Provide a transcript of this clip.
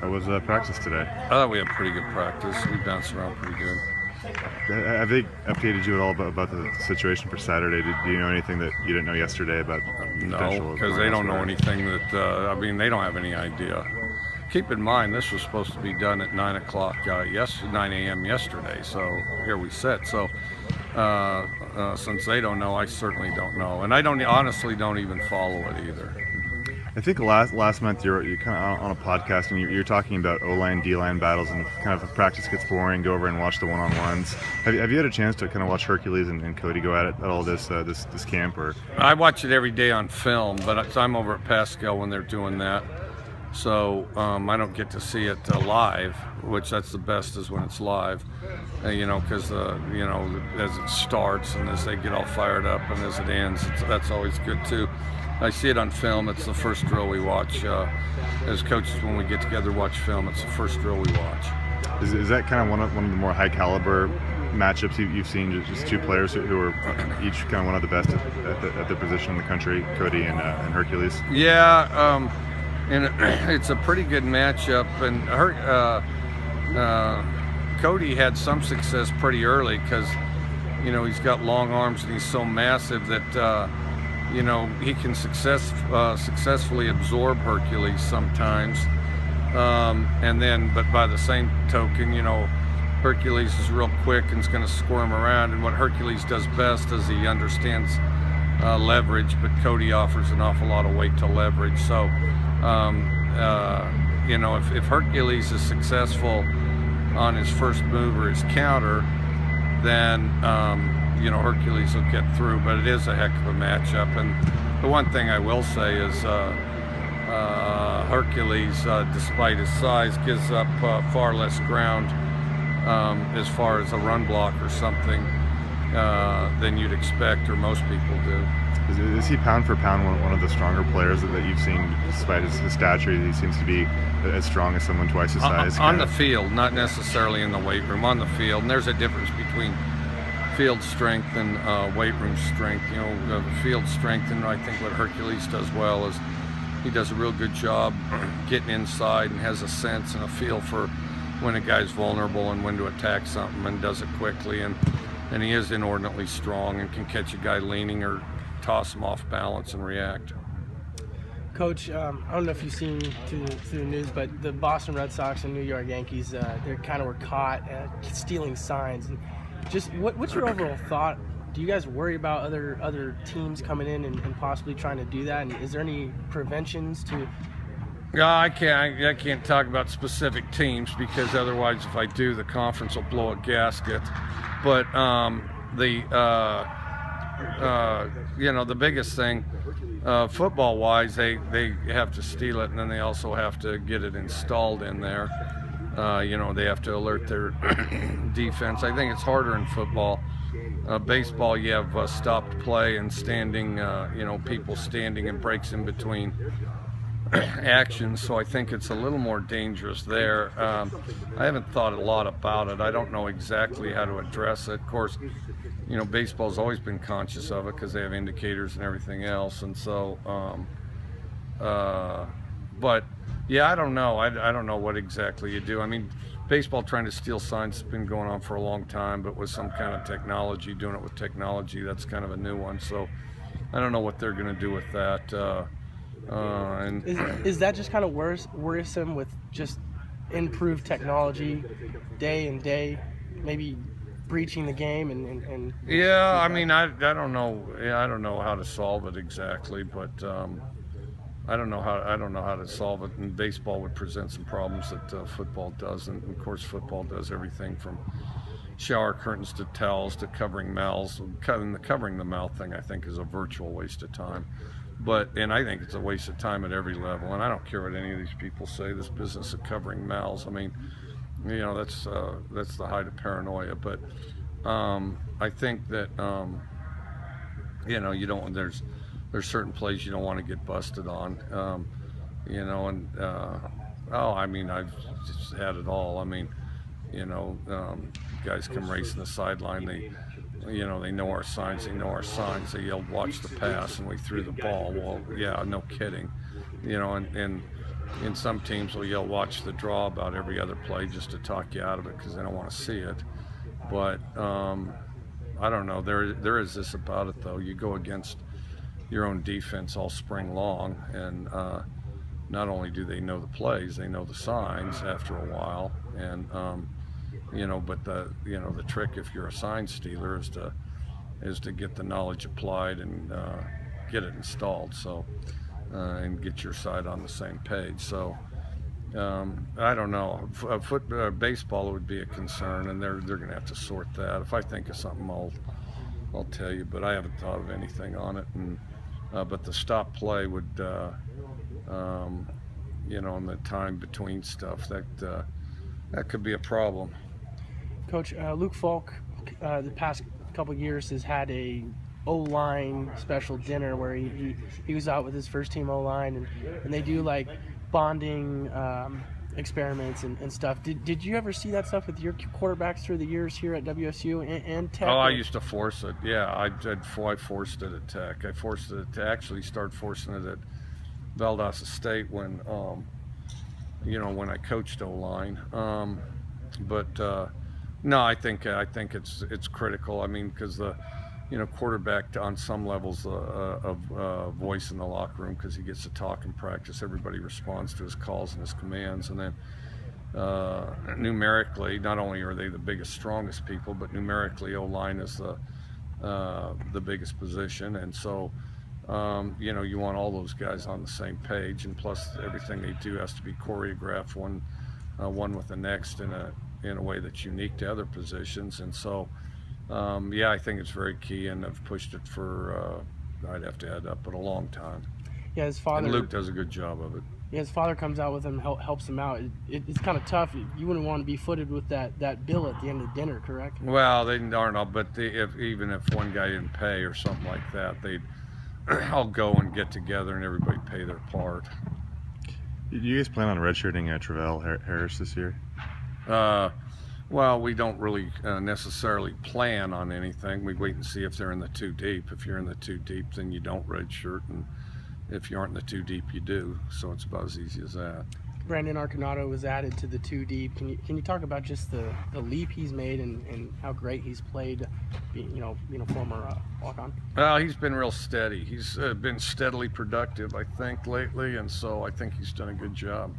How was practice today? I thought we had pretty good practice. We bounced around pretty good. Have they updated you at all about the situation for Saturday? Do you know anything that you didn't know yesterday about No, because they don't know anything that, they don't have any idea. Keep in mind, this was supposed to be done at 9 o'clock, 9 a.m. yesterday, so here we sit. So since they don't know, I certainly don't know. And I honestly don't even follow it either. I think last month you're kind of on a podcast and you're talking about O-line, D-line battles, and kind of if practice gets boring, go over and watch the one-on-ones. Have you had a chance to kind of watch Hercules and Cody go at it at all this camp? Or I watch it every day on film, but I'm over at Pascal when they're doing that. So I don't get to see it live, which that's the best is when it's live, because as it starts and as they get all fired up and as it ends, that's always good too. I see it on film. It's the first drill we watch. As coaches, when we get together watch film, it's the first drill we watch. Is that kind of one of the more high caliber matchups you've seen? Just two players who are each kind of one of the best at the position in the country, Cody and Hercules. Yeah, and it's a pretty good matchup. And Cody had some success pretty early because he's got long arms and he's so massive that. He can successfully absorb Hercules sometimes, but by the same token, Hercules is real quick and is going to squirm around. And what Hercules does best is he understands leverage, but Cody offers an awful lot of weight to leverage. So, if Hercules is successful on his first move or his counter, then Hercules will get through, but it is a heck of a matchup. And the one thing I will say is Hercules, despite his size, gives up far less ground as far as a run block or something than you'd expect or most people do. Is he pound for pound one of the stronger players that you've seen? Despite his stature, he seems to be as strong as someone twice his size. On the field, not necessarily in the weight room. On the field, and there's a difference between field strength and weight room strength. The field strength, and I think what Hercules does well is he does a real good job getting inside and has a sense and a feel for when a guy's vulnerable and when to attack something, and does it quickly. And he is inordinately strong and can catch a guy leaning or toss him off balance and react. Coach, I don't know if you've seen through the news, but the Boston Red Sox and New York Yankees, they kind of were caught stealing signs. And just what's your overall thought? Do you guys worry about other teams coming in and possibly trying to do that? And is there any preventions to? I can't talk about specific teams because otherwise, if I do, the conference will blow a gasket. But the biggest thing, football-wise, they have to steal it, and then they also have to get it installed in there. They have to alert their defense. I think it's harder in football. Baseball, you have stopped play and standing, people standing and breaks in between actions, so I think it's a little more dangerous there. I haven't thought a lot about it. I don't know exactly how to address it. Of course, baseball's always been conscious of it because they have indicators and everything else, and so but yeah, I don't know. I don't know what exactly you do. I mean, baseball trying to steal signs has been going on for a long time, but with some kind of technology, doing it with technology, that's kind of a new one. So I don't know what they're going to do with that. Is that just kind of worrisome with just improved technology day and day, maybe breaching the game and yeah, I mean, I don't know. Yeah, I don't know how to solve it exactly, but I don't know how to solve it. And baseball would present some problems that football doesn't. And of course, football does everything from shower curtains to towels to covering mouths. Covering the mouth thing, I think, is a virtual waste of time. And I think it's a waste of time at every level. And I don't care what any of these people say. This business of covering mouths, I mean, that's the height of paranoia. But I think that you don't. There's certain plays you don't want to get busted on. I mean, I've just had it all. I mean, guys come racing the sideline. They know our signs. They yelled, "Watch the pass," and we threw the ball. Well, yeah, no kidding. And in some teams will yell watch the draw about every other play just to talk you out of it because they don't want to see it. But I don't know. There is this about it though. You go against your own defense all spring long, and not only do they know the plays, they know the signs after a while. And but the trick if you're a sign stealer is to get the knowledge applied and get it installed. So and get your side on the same page. So I don't know. Baseball would be a concern, and they're going to have to sort that. If I think of something, I'll tell you. But I haven't thought of anything on it. And but the stop play would, in the time between stuff that could be a problem. Coach, Luke Falk, the past couple years has had a O-line special dinner where he was out with his first team O-line, and they do like bonding experiments and stuff. Did you ever see that stuff with your quarterbacks through the years here at WSU and Tech? Oh, I used to force it. Yeah, I forced it at Tech. I forced it to actually start forcing it at Valdosta State when when I coached O-line. No, I think it's critical. I mean, because the quarterback on some levels of voice in the locker room because he gets to talk in practice. Everybody responds to his calls and his commands, and then numerically, not only are they the biggest, strongest people, but numerically, O-line is the biggest position, and so you want all those guys on the same page, and plus everything they do has to be choreographed one with the next in a way that's unique to other positions, and so. I think it's very key, and I've pushed it for, I'd have to add up, but a long time. Yeah, his father. And Luke does a good job of it. Yeah, his father comes out with him, helps him out. It's kind of tough. You wouldn't want to be footed with that bill at the end of dinner, correct? Well, they aren't, but even if one guy didn't pay or something like that, they'd all go and get together and everybody pay their part. Do you guys plan on redshirting Travell Harris this year? Well, we don't really necessarily plan on anything. We wait and see if they're in the two deep. If you're in the two deep, then you don't redshirt, and if you aren't in the two deep, you do. So it's about as easy as that. Brandon Konate was added to the two deep. Can you talk about just the leap he's made and how great he's played, being a former walk-on? Well, he's been real steady. He's been steadily productive, I think, lately, and so I think he's done a good job.